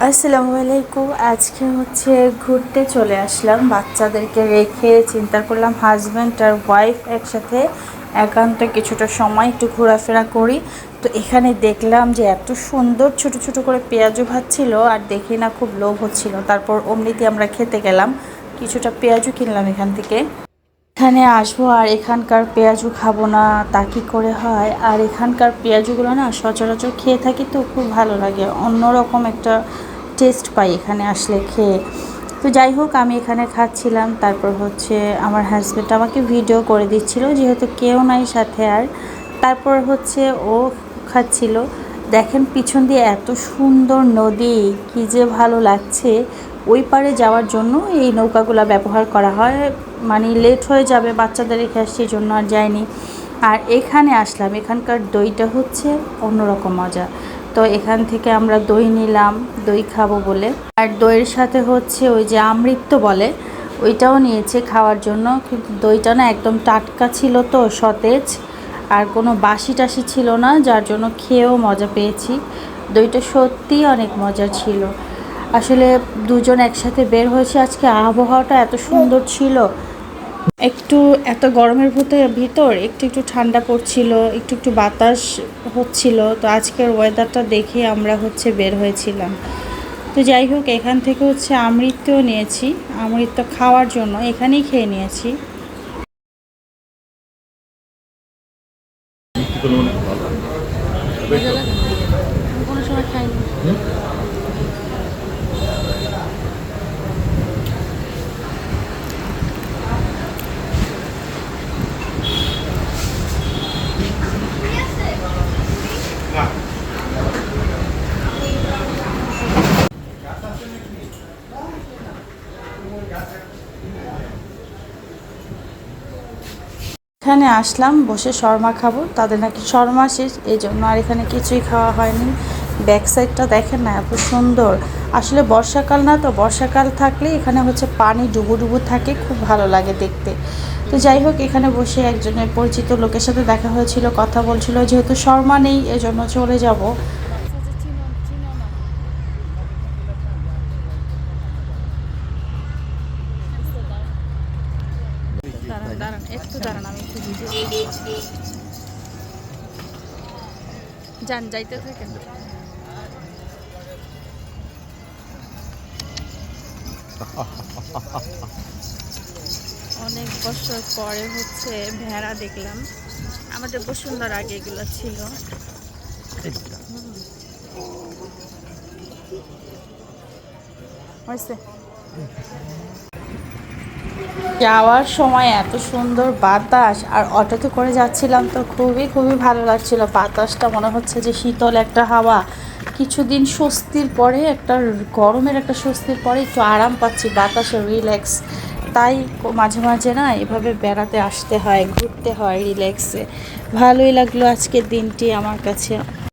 আসসালামু আলাইকুম। আজকে ঘুরতে চলে আসলাম বাচ্চাদেরকে রেখে। চিন্তা করলাম হাজব্যান্ড আর ওয়াইফ একসাথে একান্তে কিছুটা সময় একটু ঘোরাফেরা করি। তো এখানে দেখলাম যে এত সুন্দর ছোট ছোট করে পেঁয়াজু ভাজছিল, আর দেখি না খুব লোভ হচ্ছিল। তারপর অমনিতে আমরা খেতে গেলাম, কিছুটা পেঁয়াজু কিনলাম এখান থেকে। এখানে আসবো আর এখানকার পেঁয়াজু খাবো না তা কী করে হয়। আর এখানকার পেঁয়াজুগুলো না সচরাচর খেয়ে থাকি, তো খুব ভালো লাগে, অন্যরকম একটা টেস্ট পাই এখানে আসলে খেয়ে। তো যাই হোক, আমি এখানে খাচ্ছিলাম। তারপর আমার হাজব্যান্ড আমাকে ভিডিও করে দিচ্ছিল, যেহেতু কেউ নাই সাথে। আর তারপর ও খাচ্ছিল। দেখেন পিছন দিয়ে এত সুন্দর নদী, কী যে ভালো লাগছে। ওই পারে যাওয়ার জন্য এই নৌকাগুলো ব্যবহার করা হয়। মানে লেট হয়ে যাবে, বাচ্চাদের রেখে আসছি জন্য আর যায়নি। আর এখানে আসলাম, এখানকার দইটা অন্যরকম মজা। তো এখান থেকে আমরা দই নিলাম, দই খাবো বলে। আর দইয়ের সাথে ওই যে আমৃত্য বলে, ওইটাও নিয়েছে খাওয়ার জন্য। কিন্তু দইটা না একদম টাটকা ছিল, তো সতেজ, আর কোনো বাসি টাসি ছিল না, যার জন্য খেয়েও মজা পেয়েছি। দইটা সত্যিই অনেক মজা ছিল। আসলে দুজন একসাথে বের হয়েছে আজকে, আবহাওয়াটা এত সুন্দর ছিল। একটু এত গরমের ভিতর একটু একটু ঠান্ডা পড়ছিল, একটু একটু বাতাস হচ্ছিল। তো আজকের ওয়েদারটা দেখে আমরা বের হয়েছিলাম। তো যাই হোক, এখান থেকে আমৃত্যও নিয়েছি, আমৃত্য খাওয়ার জন্য এখানেই খেয়ে নিয়েছি। কোনো সময় খাইনি। এখানে আসলাম, বসে শর্মা খাবো। তাদের নাকি শর্মা শেষ, এই জন্য আর এখানে কিছুই খাওয়া হয়নি। ব্যাক সাইডটা দেখেন না, এত সুন্দর। আসলে বর্ষাকাল না, তো বর্ষাকাল থাকলে এখানে পানি ডুবু ডুবু থাকে, খুব ভালো লাগে দেখতে। তো যাই হোক, এখানে বসে একজনের পরিচিত লোকের সাথে দেখা হয়েছিল, কথা বলছিল। যেহেতু শর্মা নেই, এজন্য চলে যাব। দাঁড়ান একটু দাঁড়ান, আমি একটু ভিডিও যান, যাইতে থাকেন। অনেক বছর পরে ভেড়া দেখলাম। আমাদের বসুন্ধর আগে এগুলো ছিল। যাওয়ার সময় এত সুন্দর বাতাস, আর অটোতে করে যাচ্ছিলাম, তো খুবই খুবই ভালো লাগছিল। বাতাসটা মনে হচ্ছে যে শীতল একটা হাওয়া। কিছুদিন স্বস্তির পরে, গরমের একটা স্বস্তির পরে একটু আরাম পাচ্ছি, বাতাসে রিল্যাক্স। তাই মাঝে মাঝে না এভাবে বেড়াতে আসতে হয়, ঘুরতে হয় রিল্যাক্সে। ভালোই লাগলো আজকের দিনটি আমার কাছে।